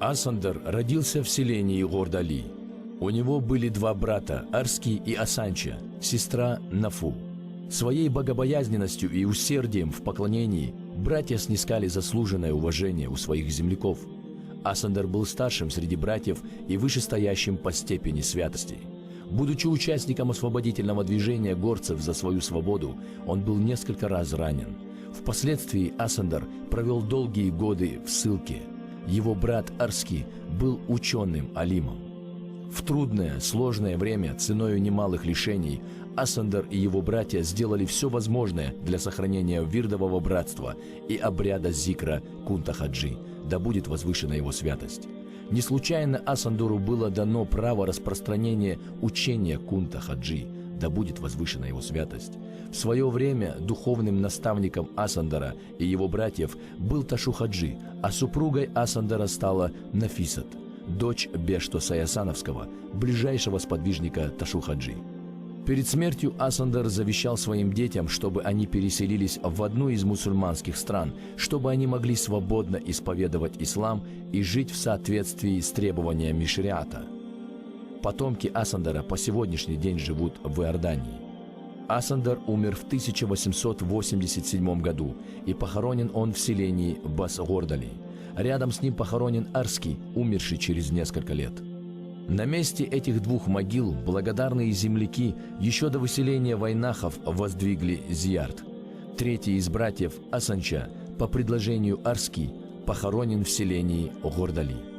Асандер родился в селении Гордали. У него были два брата, Арски и Асанча, сестра Нафу. Своей богобоязненностью и усердием в поклонении братья снискали заслуженное уважение у своих земляков. Асандер был старшим среди братьев и вышестоящим по степени святости. Будучи участником освободительного движения горцев за свою свободу, он был несколько раз ранен. Впоследствии Асандер провел долгие годы в ссылке. Его брат Арски был ученым алимом. В трудное, сложное время, ценою немалых лишений, Асандер и его братья сделали все возможное для сохранения вирдового братства и обряда зикра Кунта-Хаджи, да будет возвышена его святость. Не случайно Асандеру было дано право распространения учения Кунта-Хаджи, да будет возвышена его святость. В свое время духовным наставником Асандера и его братьев был Ташу-Хаджи, а супругой Асандера стала Нафисат, дочь Бешто Саясановского, ближайшего сподвижника Ташу-Хаджи. Перед смертью Асандер завещал своим детям, чтобы они переселились в одну из мусульманских стран, чтобы они могли свободно исповедовать ислам и жить в соответствии с требованиями шариата. Потомки Асандера по сегодняшний день живут в Иордании. Асандер умер в 1887 году, и похоронен он в селении Бас-Гордали. Рядом с ним похоронен Арски, умерший через несколько лет. На месте этих двух могил благодарные земляки еще до выселения вайнахов воздвигли зиярт. Третий из братьев, Асанча, по предложению Арски, похоронен в селении Гордали.